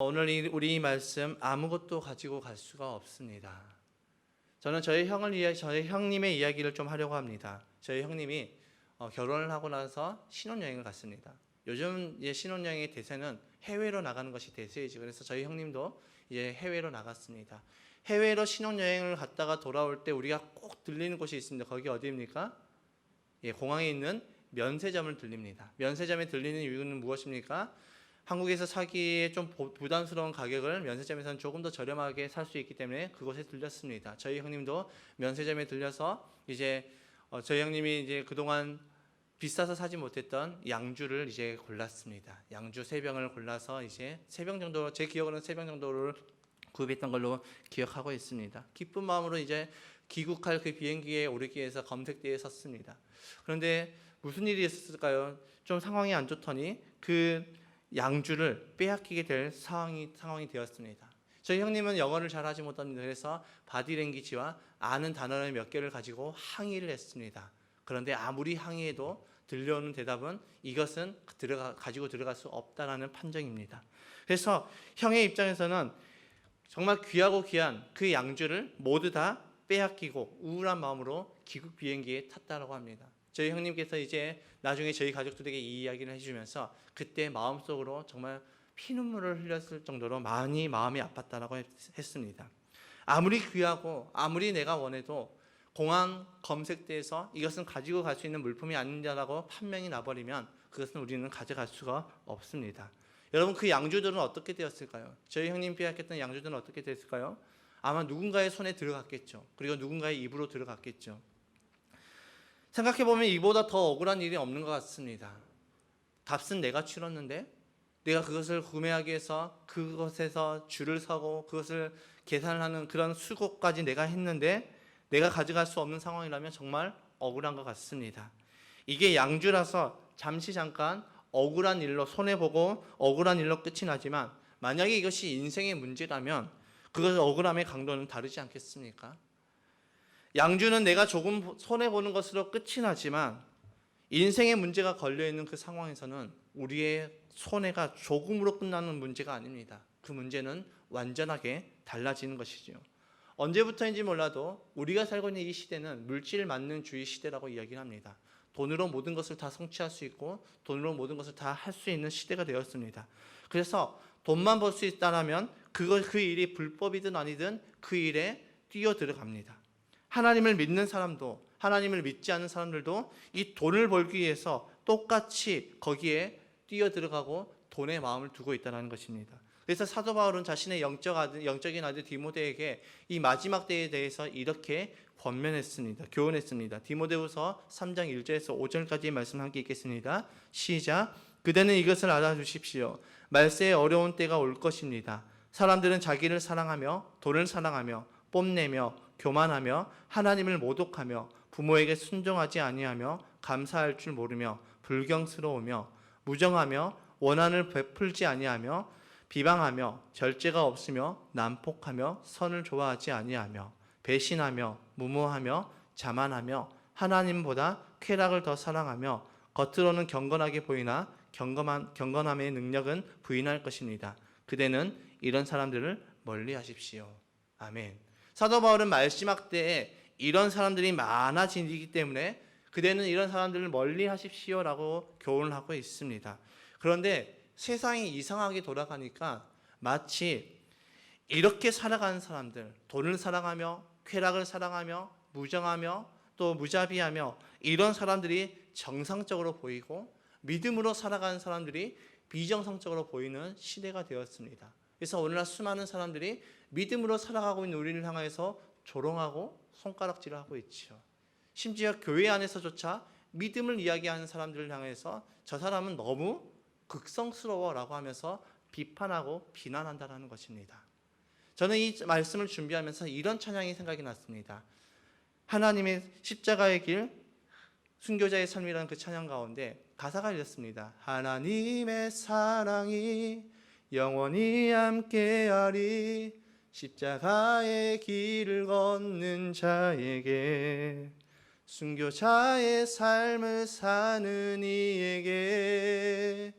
오늘 우리 이 말씀 아무것도 가지고 갈 수가 없습니다. 저는 저희 형님의 이야기를 좀 하려고 합니다. 저희 형님이 결혼을 하고 나서 신혼여행을 갔습니다. 요즘 이제 신혼여행의 대세는 해외로 나가는 것이 대세이죠. 그래서 저희 형님도 이제 해외로 나갔습니다. 해외로 신혼여행을 갔다가 돌아올 때 우리가 꼭 들리는 곳이 있습니다. 거기 어디입니까? 공항에 있는 면세점을 들립니다. 면세점에 들리는 이유는 무엇입니까? 한국에서 사기에 좀 부담스러운 가격을 면세점에서는 조금 더 저렴하게 살 수 있기 때문에 그곳에 들렸습니다. 저희 형님도 면세점에 들려서 이제 저희 형님이 이제 그동안 비싸서 사지 못했던 양주를 이제 골랐습니다. 양주 3병을 골라서 이제 3병 정도, 제 기억으로는 3병 정도를 구입했던 걸로 기억하고 있습니다. 기쁜 마음으로 이제 귀국할 그 비행기에 오르기 위해서 검색대에 섰습니다. 그런데 무슨 일이 있었을까요? 좀 상황이 안 좋더니 그 양주를 빼앗기게 될 상황이 되었습니다. 저희 형님은 영어를 잘하지 못합니다. 그래서 바디랭귀지와 아는 단어를 몇 개를 가지고 항의를 했습니다. 그런데 아무리 항의해도 들려오는 대답은 이것은 가지고 들어갈 수 없다라는 판정입니다. 그래서 형의 입장에서는 정말 귀하고 귀한 그 양주를 모두 다 빼앗기고 우울한 마음으로 귀국 비행기에 탔다라고 합니다. 저희 형님께서 이제 나중에 저희 가족들에게 이 이야기를 해주면서 그때 마음속으로 정말 피눈물을 흘렸을 정도로 많이 마음이 아팠다라고 했습니다. 아무리 귀하고 아무리 내가 원해도 공항 검색대에서 이것은 가지고 갈 수 있는 물품이 아니다라고 판명이 나버리면 그것은 우리는 가져갈 수가 없습니다. 여러분, 그 양주들은 어떻게 되었을까요? 저희 형님 빼앗겼던 양주들은 어떻게 됐을까요? 아마 누군가의 손에 들어갔겠죠. 그리고 누군가의 입으로 들어갔겠죠. 생각해보면 이보다 더 억울한 일이 없는 것 같습니다. 값은 내가 치렀는데 내가 그것을 구매하기 위해서 그것에서 줄을 서고 그것을 계산하는 그런 수고까지 내가 했는데 내가 가져갈 수 없는 상황이라면 정말 억울한 것 같습니다. 이게 양주라서 잠깐 억울한 일로 손해보고 억울한 일로 끝이 나지만 만약에 이것이 인생의 문제라면 그것의 억울함의 강도는 다르지 않겠습니까? 양주는 내가 조금 손해보는 것으로 끝이 나지만 인생의 문제가 걸려있는 그 상황에서는 우리의 손해가 조금으로 끝나는 문제가 아닙니다. 그 문제는 완전하게 달라지는 것이지요. 언제부터인지 몰라도 우리가 살고 있는 이 시대는 물질 만능주의 시대라고 이야기를 합니다. 돈으로 모든 것을 다 성취할 수 있고 돈으로 모든 것을 다 할 수 있는 시대가 되었습니다. 그래서 돈만 벌 수 있다면 그 일이 불법이든 아니든 그 일에 뛰어들어갑니다. 하나님을 믿는 사람도 하나님을 믿지 않는 사람들도 이 돈을 벌기 위해서 똑같이 거기에 뛰어들어가고 돈에 마음을 두고 있다는 것입니다. 그래서 사도 바울은 자신의 영적인 아들 디모데에게 이 마지막 때에 대해서 이렇게 권면했습니다. 교훈했습니다. 디모데후서 3장 1절에서 5절까지 말씀 함께 읽겠습니다. 시작. 그대는 이것을 알아주십시오. 말세에 어려운 때가 올 것입니다. 사람들은 자기를 사랑하며 돈을 사랑하며 뽐내며 교만하며 하나님을 모독하며 부모에게 순종하지 아니하며 감사할 줄 모르며 불경스러우며 무정하며 원한을 베풀지 아니하며 비방하며 절제가 없으며 난폭하며 선을 좋아하지 아니하며 배신하며 무모하며 자만하며 하나님보다 쾌락을 더 사랑하며 겉으로는 경건하게 보이나 경건함의 능력은 부인할 것입니다. 그대는 이런 사람들을 멀리하십시오. 아멘. 사도 바울은 마지막 때에 이런 사람들이 많아지기 때문에 그대는 이런 사람들을 멀리하십시오라고 교훈을 하고 있습니다. 그런데 세상이 이상하게 돌아가니까 마치 이렇게 살아가는 사람들, 돈을 사랑하며 쾌락을 사랑하며 무정하며 또 무자비하며 이런 사람들이 정상적으로 보이고 믿음으로 살아가는 사람들이 비정상적으로 보이는 시대가 되었습니다. 그래서 오늘날 수많은 사람들이 믿음으로 살아가고 있는 우리를 향해서 조롱하고 손가락질을 하고 있죠. 심지어 교회 안에서조차 믿음을 이야기하는 사람들을 향해서 저 사람은 너무 극성스러워라고 하면서 비판하고 비난한다는 것입니다. 저는 이 말씀을 준비하면서 이런 찬양이 생각이 났습니다. 하나님의 십자가의 길, 순교자의 삶이라는 그 찬양 가운데 가사가 이렇습니다. 하나님의 사랑이 영원히 함께하리 십자가의 길을 걷는 자에게 순교자의 삶을 사는 이에게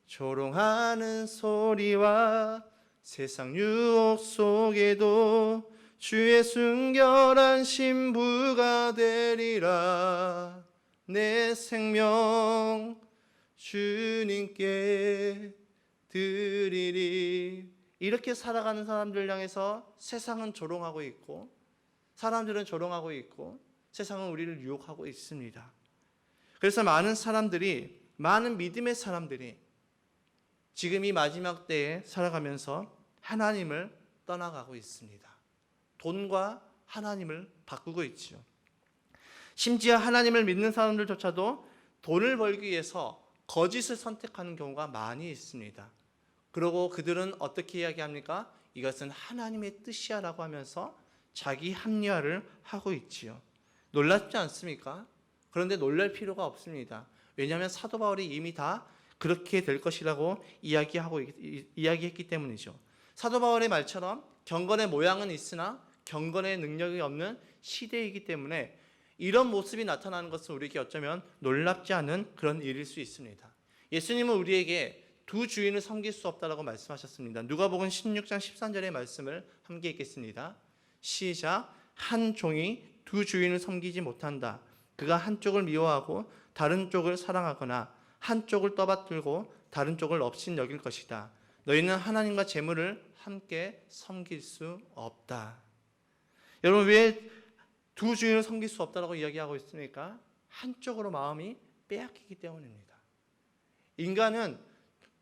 조롱하는 소리와 세상 유혹 속에도 주의 순결한 신부가 되리라. 내 생명 주님께 드리리. 이렇게 살아가는 사람들 향해서 세상은 조롱하고 있고, 사람들은 조롱하고 있고, 세상은 우리를 유혹하고 있습니다. 그래서 많은 사람들이, 많은 믿음의 사람들이 지금 이 마지막 때에 살아가면서 하나님을 떠나가고 있습니다. 돈과 하나님을 바꾸고 있죠. 심지어 하나님을 믿는 사람들조차도 돈을 벌기 위해서 거짓을 선택하는 경우가 많이 있습니다. 그리고 그들은 어떻게 이야기합니까? 이것은 하나님의 뜻이야 라고 하면서 자기 합리화를 하고 있지요. 놀랍지 않습니까? 그런데 놀랄 필요가 없습니다. 왜냐하면 사도 바울이 이미 다 그렇게 될 것이라고 이야기했기 때문이죠. 사도 바울의 말처럼 경건의 모양은 있으나 경건의 능력이 없는 시대이기 때문에 이런 모습이 나타나는 것은 우리에게 어쩌면 놀랍지 않은 그런 일일 수 있습니다. 예수님은 우리에게 두 주인을 섬길 수 없다라고 말씀하셨습니다. 누가복음 16장 13절의 말씀을 함께 읽겠습니다. 시작. 한 종이 두 주인을 섬기지 못한다. 그가 한쪽을 미워하고 다른 쪽을 사랑하거나 한쪽을 떠받들고 다른 쪽을 업신 여길 것이다. 너희는 하나님과 재물을 함께 섬길 수 없다. 여러분, 왜 두 주인을 섬길 수 없다라고 이야기하고 있습니까? 한쪽으로 마음이 빼앗기기 때문입니다. 인간은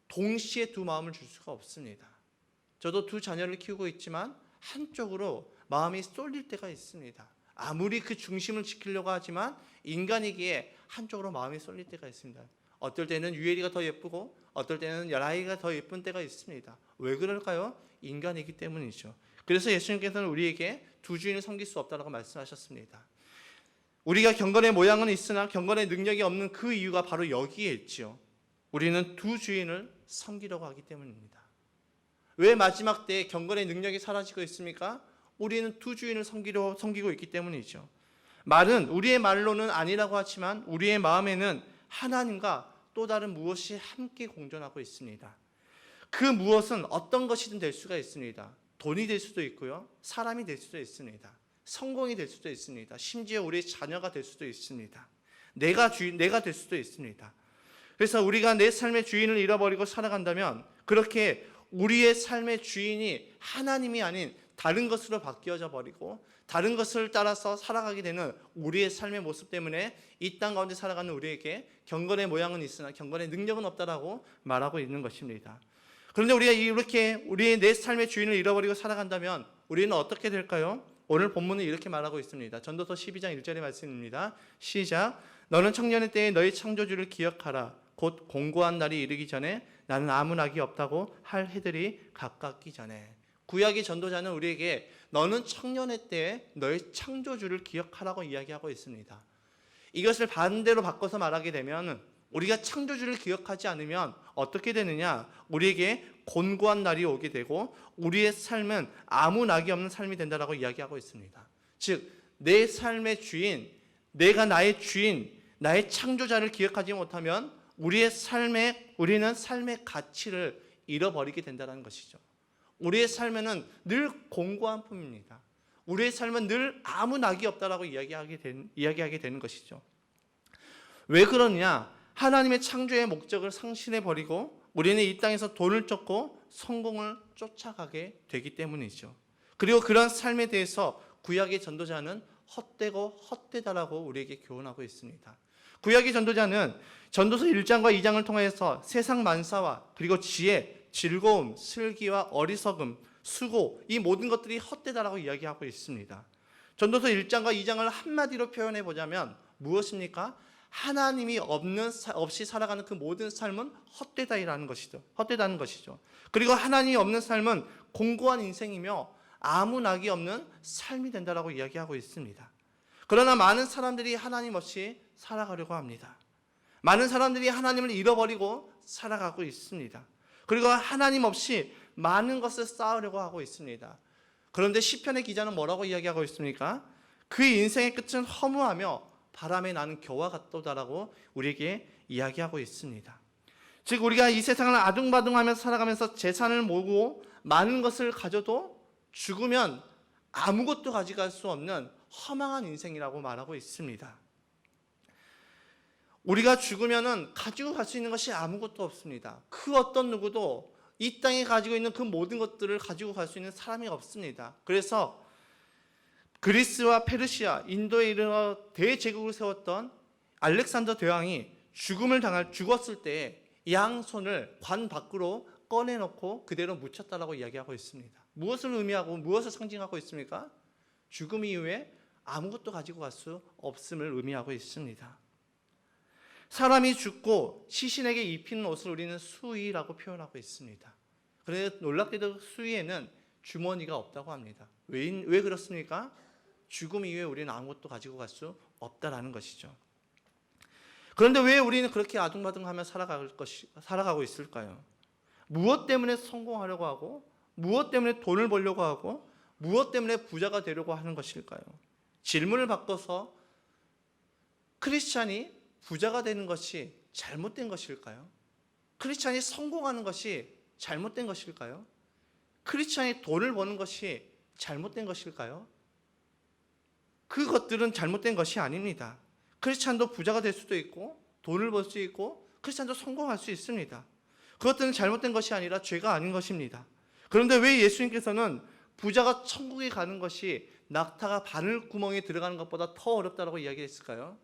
동시에 두 마음을 줄 수가 없습니다. 저도 두 자녀를 키우고 있지만 한쪽으로 마음이 쏠릴 때가 있습니다. 아무리 그 중심을 지키려고 하지만 인간이기에 한쪽으로 마음이 쏠릴 때가 있습니다. 어떨 때는 유엘이가 더 예쁘고 어떨 때는 라이가 더 예쁜 때가 있습니다. 왜 그럴까요? 인간이기 때문이죠. 그래서 예수님께서는 우리에게 두 주인을 섬길 수 없다고 말씀하셨습니다. 우리가 경건의 모양은 있으나 경건의 능력이 없는 그 이유가 바로 여기에 있죠. 우리는 두 주인을 섬기려고 하기 때문입니다. 왜 마지막 때에 경건의 능력이 사라지고 있습니까? 우리는 두 주인을 섬기고 있기 때문이죠. 말은 우리의 말로는 아니라고 하지만 우리의 마음에는 하나님과 또 다른 무엇이 함께 공존하고 있습니다. 그 무엇은 어떤 것이든 될 수가 있습니다. 돈이 될 수도 있고요, 사람이 될 수도 있습니다. 성공이 될 수도 있습니다. 심지어 우리의 자녀가 될 수도 있습니다. 내가 될 수도 있습니다. 그래서 우리가 내 삶의 주인을 잃어버리고 살아간다면 그렇게 우리의 삶의 주인이 하나님이 아닌 다른 것으로 바뀌어져 버리고 다른 것을 따라서 살아가게 되는 우리의 삶의 모습 때문에 이 땅 가운데 살아가는 우리에게 경건의 모양은 있으나 경건의 능력은 없다라고 말하고 있는 것입니다. 그런데 우리가 이렇게 우리의 내 삶의 주인을 잃어버리고 살아간다면 우리는 어떻게 될까요? 오늘 본문은 이렇게 말하고 있습니다. 전도서 12장 1절의 말씀입니다. 시작. 너는 청년의 때에 너희 창조주를 기억하라. 곧 공고한 날이 이르기 전에 나는 아무 낙이 없다고 할 해들이 가깝기 전에. 구약의 전도자는 우리에게 너는 청년의 때에 너희 창조주를 기억하라고 이야기하고 있습니다. 이것을 반대로 바꿔서 말하게 되면 우리가 창조주를 기억하지 않으면 어떻게 되느냐? 우리에게 곤고한 날이 오게 되고 우리의 삶은 아무 낙이 없는 삶이 된다라고 이야기하고 있습니다. 즉, 내 삶의 주인, 내가 나의 주인, 나의 창조자를 기억하지 못하면 우리는 삶의 가치를 잃어버리게 된다는 것이죠. 우리의 삶에는 늘 공고한 품입니다. 우리의 삶은 늘 아무 낙이 없다라고 이야기하게 되는 것이죠. 왜 그러냐? 하나님의 창조의 목적을 상실해버리고 우리는 이 땅에서 돈을 쫓고 성공을 쫓아가게 되기 때문이죠. 그리고 그런 삶에 대해서 구약의 전도자는 헛되고 헛되다라고 우리에게 교훈하고 있습니다. 구약의 전도자는 전도서 1장과 2장을 통해서 세상 만사와 그리고 지혜, 즐거움, 슬기와 어리석음, 수고, 이 모든 것들이 헛되다라고 이야기하고 있습니다. 전도서 1장과 2장을 한마디로 표현해 보자면 무엇입니까? 하나님이 없이 살아가는 그 모든 삶은 헛되다는 것이죠. 그리고 하나님이 없는 삶은 공고한 인생이며 아무 낙이 없는 삶이 된다라고 이야기하고 있습니다. 그러나 많은 사람들이 하나님 없이 살아가려고 합니다. 많은 사람들이 하나님을 잃어버리고 살아가고 있습니다. 그리고 하나님 없이 많은 것을 쌓으려고 하고 있습니다. 그런데 시편의 기자는 뭐라고 이야기하고 있습니까? 그 인생의 끝은 허무하며 바람에 나는 겨와 같도다라고 우리에게 이야기하고 있습니다. 즉 우리가 이 세상을 아둥바둥하면서 살아가면서 재산을 모으고 많은 것을 가져도 죽으면 아무것도 가져갈 수 없는 허망한 인생이라고 말하고 있습니다. 우리가 죽으면은 가지고 갈 수 있는 것이 아무것도 없습니다. 그 어떤 누구도 이 땅에 가지고 있는 그 모든 것들을 가지고 갈 수 있는 사람이 없습니다. 그래서 그리스와 페르시아, 인도에 이르러 대제국을 세웠던 알렉산더 대왕이 죽었을 때 양손을 관 밖으로 꺼내놓고 그대로 묻혔다라고 이야기하고 있습니다. 무엇을 의미하고 무엇을 상징하고 있습니까? 죽음 이후에 아무것도 가지고 갈 수 없음을 의미하고 있습니다. 사람이 죽고 시신에게 입히는 옷을 우리는 수의라고 표현하고 있습니다. 그런데 놀랍게도 수의에는 주머니가 없다고 합니다. 왜 그렇습니까? 죽음 이후에 우리는 아무것도 가지고 갈 수 없다라는 것이죠. 그런데 왜 우리는 그렇게 아둥바둥하며 살아가고 있을까요? 무엇 때문에 성공하려고 하고, 무엇 때문에 돈을 벌려고 하고, 무엇 때문에 부자가 되려고 하는 것일까요? 질문을 바꿔서 크리스찬이 부자가 되는 것이 잘못된 것일까요? 크리스찬이 성공하는 것이 잘못된 것일까요? 크리스찬이 돈을 버는 것이 잘못된 것일까요? 그것들은 잘못된 것이 아닙니다. 크리스찬도 부자가 될 수도 있고 돈을 벌 수 있고 크리스찬도 성공할 수 있습니다. 그것들은 잘못된 것이 아니라 죄가 아닌 것입니다. 그런데 왜 예수님께서는 부자가 천국에 가는 것이 낙타가 바늘구멍에 들어가는 것보다 더 어렵다고 이야기했을까요?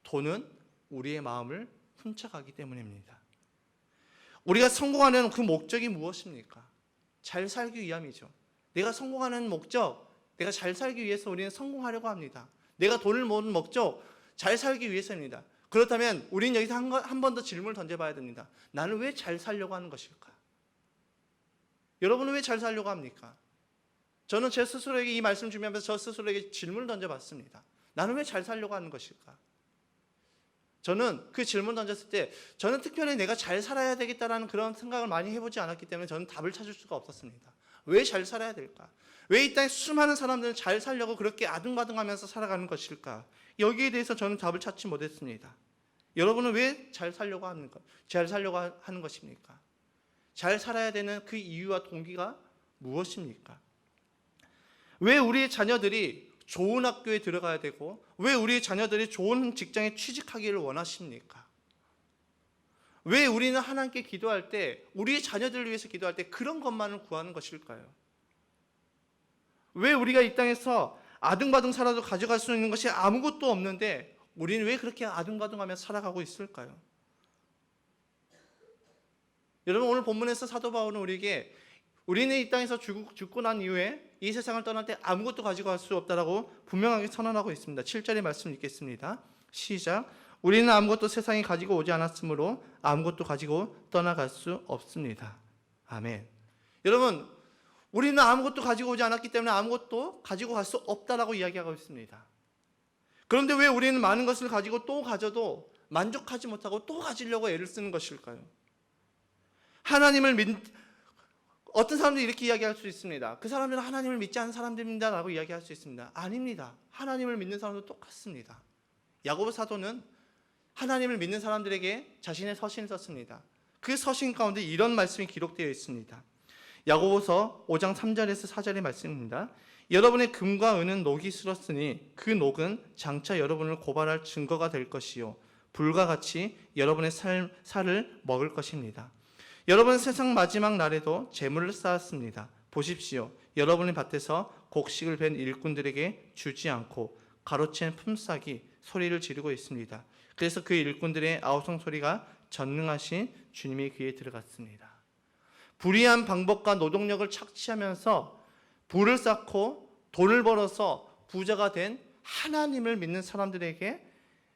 돈은 우리의 마음을 훔쳐가기 때문입니다. 우리가 성공하는 그 목적이 무엇입니까? 잘 살기 위함이죠. 내가 성공하는 목적, 내가 잘 살기 위해서 우리는 성공하려고 합니다. 내가 돈을 모으는 목적, 잘 살기 위해서입니다. 그렇다면 우리는 여기서 한 번 더 질문을 던져봐야 됩니다. 나는 왜 잘 살려고 하는 것일까? 여러분은 왜 잘 살려고 합니까? 저는 제 스스로에게 이 말씀 준비하면서 저 스스로에게 질문을 던져봤습니다. 나는 왜 잘 살려고 하는 것일까? 저는 그 질문 던졌을 때 저는 특별히 내가 잘 살아야 되겠다라는 그런 생각을 많이 해보지 않았기 때문에 저는 답을 찾을 수가 없었습니다. 왜 잘 살아야 될까? 왜 이 땅에 수많은 사람들은 잘 살려고 그렇게 아둥바둥하면서 살아가는 것일까? 여기에 대해서 저는 답을 찾지 못했습니다. 여러분은 왜 잘 살려고 하는 것입니까? 잘 살아야 되는 그 이유와 동기가 무엇입니까? 왜 우리의 자녀들이 좋은 학교에 들어가야 되고 왜 우리의 자녀들이 좋은 직장에 취직하기를 원하십니까? 왜 우리는 하나님께 기도할 때 우리의 자녀들을 위해서 기도할 때 그런 것만을 구하는 것일까요? 왜 우리가 이 땅에서 아둥바둥 살아도 가져갈 수 있는 것이 아무것도 없는데 우리는 왜 그렇게 아둥바둥하며 살아가고 있을까요? 여러분, 오늘 본문에서 사도 바울은 우리에게 우리는 이 땅에서 죽고 난 이후에 이 세상을 떠날 때 아무것도 가지고 갈 수 없다라고 분명하게 선언하고 있습니다. 7절의 말씀 읽겠습니다. 시작. 우리는 아무것도 세상에 가지고 오지 않았으므로 아무것도 가지고 떠나갈 수 없습니다. 아멘. 여러분, 우리는 아무것도 가지고 오지 않았기 때문에 아무것도 가지고 갈 수 없다라고 이야기하고 있습니다. 그런데 왜 우리는 많은 것을 가지고 또 가져도 만족하지 못하고 또 가지려고 애를 쓰는 것일까요? 어떤 사람들이 이렇게 이야기할 수 있습니다. 그 사람들은 하나님을 믿지 않는 사람들입니다 라고 이야기할 수 있습니다. 아닙니다. 하나님을 믿는 사람도 똑같습니다. 야고보 사도는 하나님을 믿는 사람들에게 자신의 서신을 썼습니다. 그 서신 가운데 이런 말씀이 기록되어 있습니다. 야고보서 5장 3절에서 4절의 말씀입니다. 여러분의 금과 은은 녹이 슬었으니 그 녹은 장차 여러분을 고발할 증거가 될 것이요 불과 같이 여러분의 살을 먹을 것입니다. 여러분은 세상 마지막 날에도 재물을 쌓았습니다. 보십시오. 여러분의 밭에서 곡식을 벤 일꾼들에게 주지 않고 가로챈 품삯이 소리를 지르고 있습니다. 그래서 그 일꾼들의 아우성 소리가 전능하신 주님의 귀에 들어갔습니다. 불의한 방법과 노동력을 착취하면서 부를 쌓고 돈을 벌어서 부자가 된 하나님을 믿는 사람들에게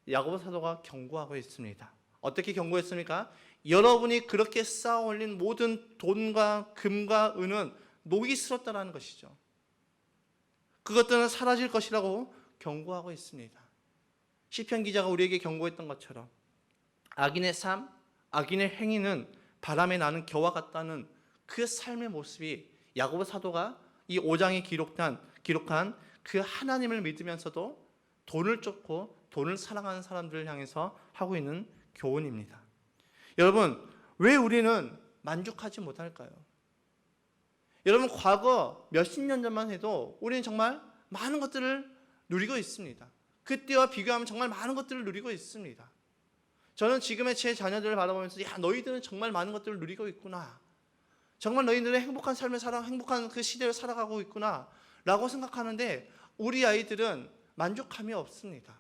야고보 사도가 경고하고 있습니다. 어떻게 경고했습니까? 여러분이 그렇게 쌓아 올린 모든 돈과 금과 은은 녹이 슬었다라는 것이죠. 그것들은 사라질 것이라고 경고하고 있습니다. 시편 기자가 우리에게 경고했던 것처럼 악인의 삶, 악인의 행위는 바람에 나는 겨와 같다는 그 삶의 모습이 야고보 사도가 이 5장에 기록한 그 하나님을 믿으면서도 돈을 쫓고 돈을 사랑하는 사람들을 향해서 하고 있는 교훈입니다. 여러분, 왜 우리는 만족하지 못할까요? 여러분, 과거 몇십 년 전만 해도 우리는 정말 많은 것들을 누리고 있습니다. 그때와 비교하면 정말 많은 것들을 누리고 있습니다. 저는 지금의 제 자녀들을 바라보면서 야, 너희들은 정말 많은 것들을 누리고 있구나. 정말 너희들은 행복한 삶을 행복한 그 시대를 살아가고 있구나 라고 생각하는데, 우리 아이들은 만족함이 없습니다.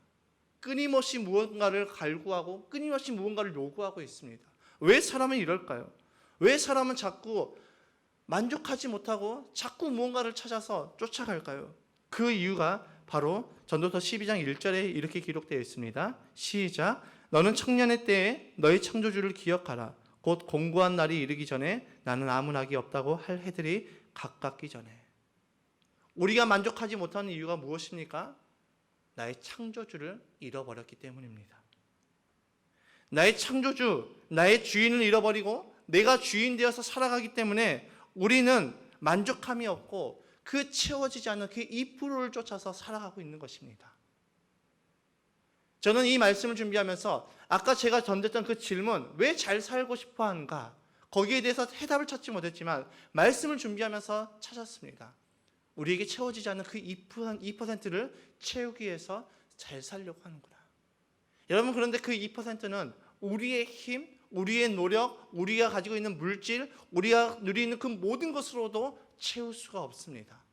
끊임없이 무언가를 갈구하고 끊임없이 무언가를 요구하고 있습니다. 왜 사람은 이럴까요? 왜 사람은 자꾸 만족하지 못하고 자꾸 무언가를 찾아서 쫓아갈까요? 그 이유가 바로 전도서 12장 1절에 이렇게 기록되어 있습니다. 시작. 너는 청년의 때에 너희 창조주를 기억하라. 곧 공고한 날이 이르기 전에 나는 아무 낙이 없다고 할 해들이 가깝기 전에. 우리가 만족하지 못하는 이유가 무엇입니까? 나의 창조주를 잃어버렸기 때문입니다. 나의 창조주, 나의 주인을 잃어버리고 내가 주인 되어서 살아가기 때문에 우리는 만족함이 없고 그 채워지지 않는 그 2%를 쫓아서 살아가고 있는 것입니다. 저는 이 말씀을 준비하면서 아까 제가 던졌던 그 질문, 왜 잘 살고 싶어 하는가? 거기에 대해서 해답을 찾지 못했지만 말씀을 준비하면서 찾았습니다. 우리에게 채워지지 않는 그 2%를 채우기 위해서 잘 살려고 하는구나. 여러분, 그런데 그 2%는 우리의 힘, 우리의 노력, 우리가 가지고 있는 물질, 우리가 누리는 그 모든 것으로도 채울 수가 없습니다.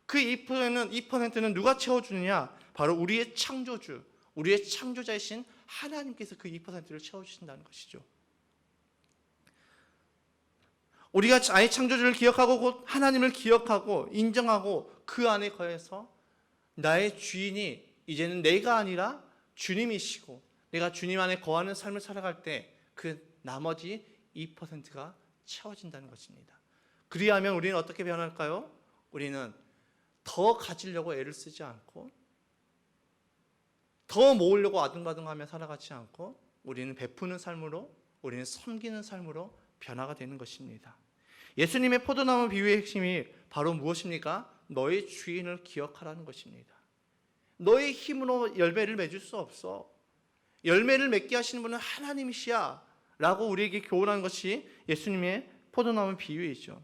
그 2%는 누가 채워주느냐? 바로 우리의 창조주, 우리의 창조자이신 하나님께서 그 2%를 채워주신다는 것이죠. 우리가 아예 창조주를 기억하고 곧 하나님을 기억하고 인정하고 그 안에 거해서 나의 주인이 이제는 내가 아니라 주님이시고 내가 주님 안에 거하는 삶을 살아갈 때 그 나머지 2%가 채워진다는 것입니다. 그리하면 우리는 어떻게 변할까요? 우리는 더 가지려고 애를 쓰지 않고 더 모으려고 아둥바둥하며 살아가지 않고 우리는 베푸는 삶으로, 우리는 섬기는 삶으로 변화가 되는 것입니다. 예수님의 포도나무 비유의 핵심이 바로 무엇입니까? 너의 주인을 기억하라는 것입니다. 너의 힘으로 열매를 맺을 수 없어. 열매를 맺게 하시는 분은 하나님이시야 라고 우리에게 교훈하는 것이 예수님의 포도나무 비유이죠.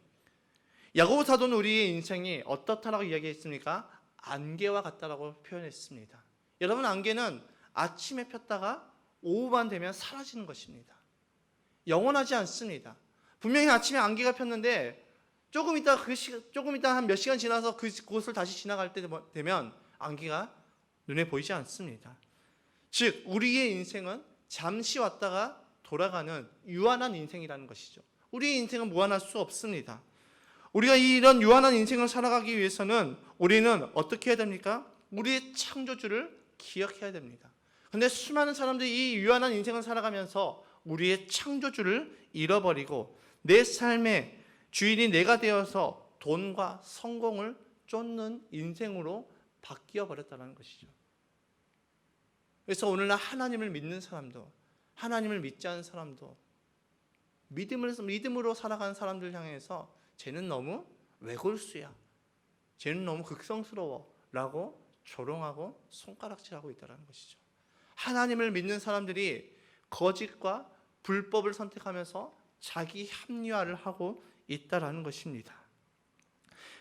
야고보 사도는 우리의 인생이 어떻다라고 이야기했습니까? 안개와 같다라고 표현했습니다. 여러분, 안개는 아침에 폈다가 오후만 되면 사라지는 것입니다. 영원하지 않습니다. 분명히 아침에 안개가 폈는데 조금 있다 한 몇 시간 지나서 그곳을 다시 지나갈 때 되면 안개가 눈에 보이지 않습니다. 즉 우리의 인생은 잠시 왔다가 돌아가는 유한한 인생이라는 것이죠. 우리의 인생은 무한할 수 없습니다. 우리가 이런 유한한 인생을 살아가기 위해서는 우리는 어떻게 해야 됩니까? 우리의 창조주를 기억해야 됩니다. 그런데 수많은 사람들이 이 유한한 인생을 살아가면서 우리의 창조주를 잃어버리고 내 삶의 주인이 내가 되어서 돈과 성공을 쫓는 인생으로 바뀌어 버렸다는 것이죠. 그래서 오늘날 하나님을 믿는 사람도, 하나님을 믿지 않는 사람도, 믿음으로 살아가는 사람들 향해서 쟤는 너무 외골수야, 쟤는 너무 극성스러워 라고 조롱하고 손가락질하고 있다는 것이죠. 하나님을 믿는 사람들이 거짓과 불법을 선택하면서 자기 합리화를 하고 있다는 것입니다.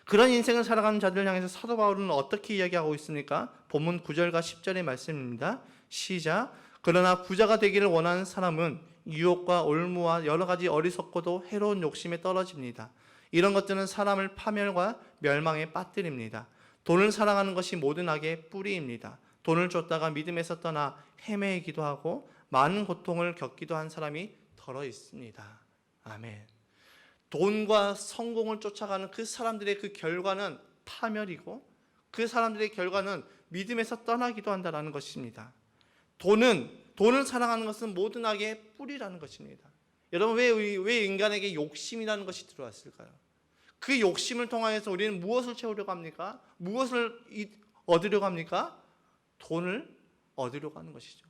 그런 인생을 살아가는 자들을 향해서 사도 바울은 어떻게 이야기하고 있습니까? 본문 9절과 10절의 말씀입니다. 시작. 그러나 부자가 되기를 원하는 사람은 유혹과 올무와 여러 가지 어리석고도 해로운 욕심에 떨어집니다. 이런 것들은 사람을 파멸과 멸망에 빠뜨립니다. 돈을 사랑하는 것이 모든 악의 뿌리입니다. 돈을 쫓다가 믿음에서 떠나 헤매이기도 하고 많은 고통을 겪기도 한 사람이 더러 있습니다. 아멘. 돈과 성공을 쫓아가는 그 사람들의 그 결과는 파멸이고 그 사람들의 결과는 믿음에서 떠나기도 한다는 것입니다. 돈을 사랑하는 것은 모든 악의 뿌리라는 것입니다. 여러분, 왜 인간에게 욕심이라는 것이 들어왔을까요? 그 욕심을 통하여서 우리는 무엇을 채우려고 합니까? 무엇을 얻으려고 합니까? 돈을 얻으려고 하는 것이죠.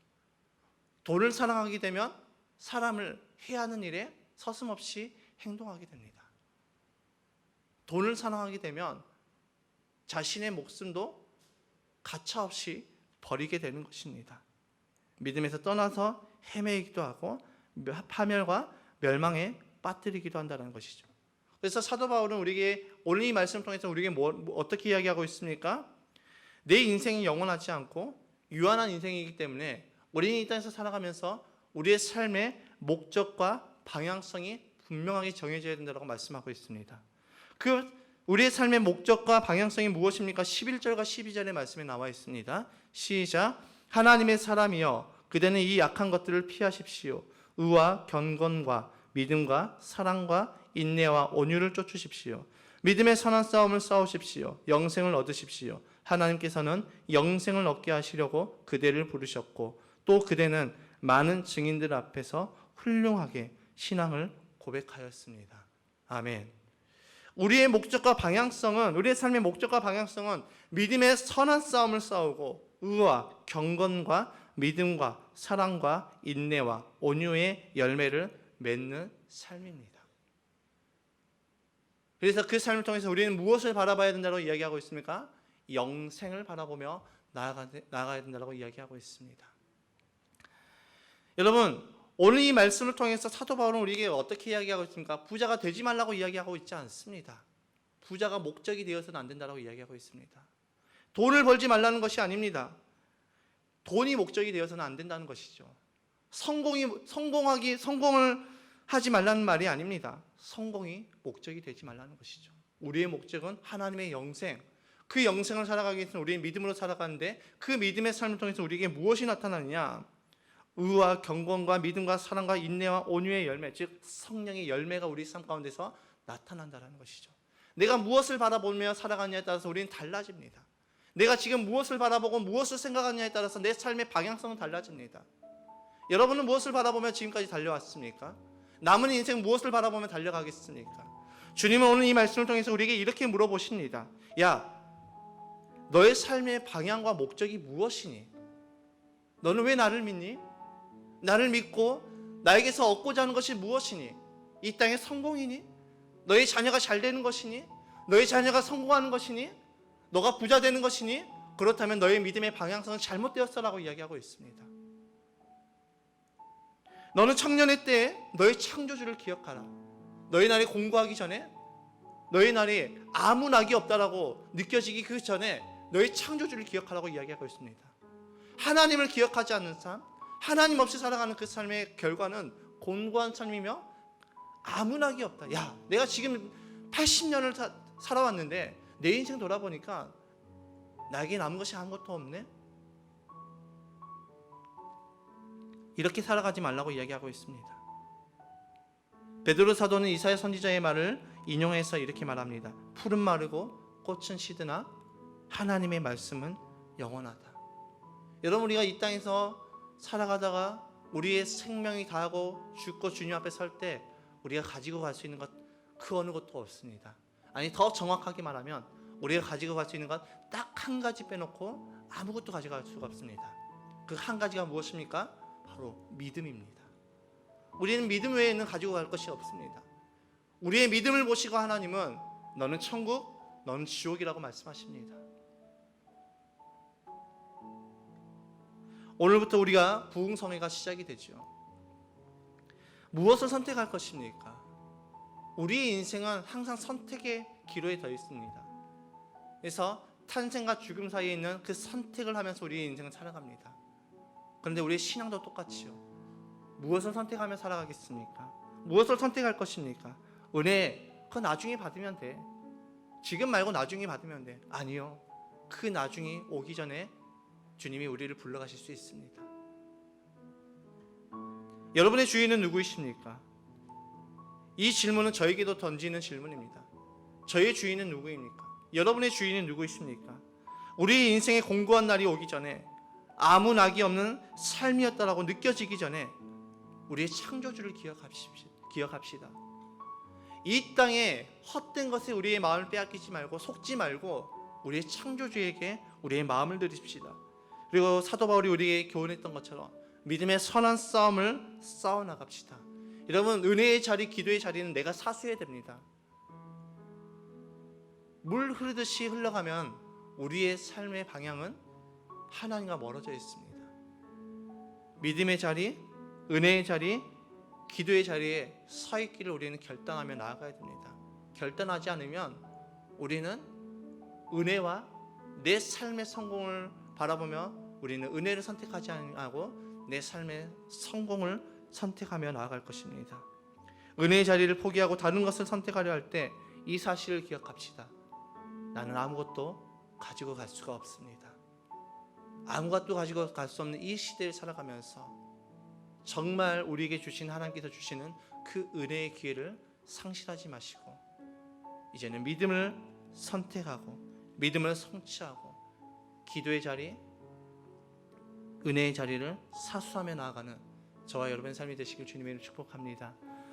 돈을 사랑하게 되면 사람을 해야 하는 일에 서슴없이 행동하게 됩니다. 돈을 사랑하게 되면 자신의 목숨도 가차없이 버리게 되는 것입니다. 믿음에서 떠나서 헤매이기도 하고 파멸과 멸망에 빠뜨리기도 한다는 것이죠. 그래서 사도 바울은 우리에게 오늘 이 말씀을 통해서 우리에게 어떻게 이야기하고 있습니까? 내 인생이 영원하지 않고 유한한 인생이기 때문에 우리는 이 땅에서 살아가면서 우리의 삶의 목적과 방향성이 분명하게 정해져야 된다고 말씀하고 있습니다. 그 우리의 삶의 목적과 방향성이 무엇입니까? 11절과 12절의 말씀에 나와 있습니다. 시작. 하나님의 사람이여 그대는 이 약한 것들을 피하십시오. 의와 경건과 믿음과 사랑과 인내와 온유를 쫓으십시오. 믿음의 선한 싸움을 싸우십시오. 영생을 얻으십시오. 하나님께서는 영생을 얻게 하시려고 그대를 부르셨고 또 그대는 많은 증인들 앞에서 훌륭하게 신앙을 고백하였습니다. 아멘. 우리의 목적과 방향성은, 우리의 삶의 목적과 방향성은 믿음의 선한 싸움을 싸우고 의와 경건과 믿음과 사랑과 인내와 온유의 열매를 맺는 삶입니다. 그래서 그 삶을 통해서 우리는 무엇을 바라봐야 된다고 이야기하고 있습니까? 영생을 바라보며 나아가야 된다고 이야기하고 있습니다. 여러분, 오늘 이 말씀을 통해서 사도 바울은 우리에게 어떻게 이야기하고 있습니까? 부자가 되지 말라고 이야기하고 있지 않습니다. 부자가 목적이 되어서는 안 된다고 이야기하고 있습니다. 돈을 벌지 말라는 것이 아닙니다. 돈이 목적이 되어서는 안 된다는 것이죠. 성공을 하지 말라는 말이 아닙니다. 성공이 목적이 되지 말라는 것이죠. 우리의 목적은 하나님의 영생, 그 영생을 살아가기 위해서는 우리의 믿음으로 살아가는데 그 믿음의 삶을 통해서 우리에게 무엇이 나타나느냐? 의와 경건과 믿음과 사랑과 인내와 온유의 열매, 즉 성령의 열매가 우리 삶 가운데서 나타난다는 것이죠. 내가 무엇을 바라보며 살아가느냐에 따라서 우리는 달라집니다. 내가 지금 무엇을 바라보고 무엇을 생각하느냐에 따라서 내 삶의 방향성은 달라집니다. 여러분은 무엇을 바라보며 지금까지 달려왔습니까? 남은 인생 무엇을 바라보며 달려가겠습니까? 주님은 오늘 이 말씀을 통해서 우리에게 이렇게 물어보십니다. 야, 너의 삶의 방향과 목적이 무엇이니? 너는 왜 나를 믿니? 나를 믿고 나에게서 얻고자 하는 것이 무엇이니? 이 땅의 성공이니? 너의 자녀가 잘 되는 것이니? 너의 자녀가 성공하는 것이니? 너가 부자 되는 것이니? 그렇다면 너의 믿음의 방향성은 잘못되었어라고 이야기하고 있습니다. 너는 청년의 때에 너의 창조주를 기억하라. 너의 날이 공부하기 전에, 너의 날이 아무 낙이 없다라고 느껴지기 그 전에 너의 창조주를 기억하라고 이야기하고 있습니다. 하나님을 기억하지 않는 삶, 하나님 없이 살아가는 그 삶의 결과는 곤고한 삶이며 아무 낙이 없다. 야, 내가 지금 80년을 살아왔는데 내 인생 돌아보니까 나에게 남은 것이 아무것도 없네. 이렇게 살아가지 말라고 이야기하고 있습니다. 베드로 사도는 이사야 선지자의 말을 인용해서 이렇게 말합니다. 풀은 마르고 꽃은 시드나 하나님의 말씀은 영원하다. 여러분, 우리가 이 땅에서 살아가다가 우리의 생명이 다하고 죽고 주님 앞에 설 때 우리가 가지고 갈 수 있는 것 그 어느 것도 없습니다. 아니, 더 정확하게 말하면 우리가 가지고 갈 수 있는 것 딱 한 가지 빼놓고 아무것도 가져갈 수가 없습니다. 그 한 가지가 무엇입니까? 바로 믿음입니다. 우리는 믿음 외에는 가지고 갈 것이 없습니다. 우리의 믿음을 보시고 하나님은 너는 천국, 너는 지옥이라고 말씀하십니다. 오늘부터 우리가 부흥성회가 시작이 되죠. 무엇을 선택할 것입니까? 우리의 인생은 항상 선택의 기로에 더 있습니다. 그래서 탄생과 죽음 사이에 있는 그 선택을 하면서 우리의 인생을 살아갑니다. 그런데 우리의 신앙도 똑같이요. 무엇을 선택하며 살아가겠습니까? 무엇을 선택할 것입니까? 은혜, 그거 나중에 받으면 돼. 지금 말고 나중에 받으면 돼. 아니요. 그 나중이 오기 전에 주님이 우리를 불러가실 수 있습니다. 여러분의 주인은 누구이십니까? 이 질문은 저에게도 던지는 질문입니다. 저의 주인은 누구입니까? 여러분의 주인은 누구이십니까? 우리 인생의 공고한 날이 오기 전에, 아무 낙이 없는 삶이었다라고 느껴지기 전에 우리의 창조주를 기억합시다. 이 땅에 헛된 것에 우리의 마음을 빼앗기지 말고 속지 말고 우리의 창조주에게 우리의 마음을 드립시다. 그리고 사도 바울이 우리에게 교훈했던 것처럼 믿음의 선한 싸움을 싸워나갑시다. 여러분, 은혜의 자리, 기도의 자리는 내가 사수해야 됩니다. 물 흐르듯이 흘러가면 우리의 삶의 방향은 하나님과 멀어져 있습니다. 믿음의 자리, 은혜의 자리, 기도의 자리에 서 있기를 우리는 결단하며 나아가야 됩니다. 결단하지 않으면 우리는 은혜와 내 삶의 성공을 바라보며 우리는 은혜를 선택하지 않고 내 삶의 성공을 선택하며 나아갈 것입니다. 은혜의 자리를 포기하고 다른 것을 선택하려 할 때 이 사실을 기억합시다. 나는 아무것도 가지고 갈 수가 없습니다. 아무것도 가지고 갈 수 없는 이 시대를 살아가면서 정말 우리에게 주신 하나님께서 주시는 그 은혜의 기회를 상실하지 마시고 이제는 믿음을 선택하고 믿음을 성취하고 기도의 자리, 은혜의 자리를 사수하며 나아가는 저와 여러분의 삶이 되시길 주님의 이름으로 축복합니다.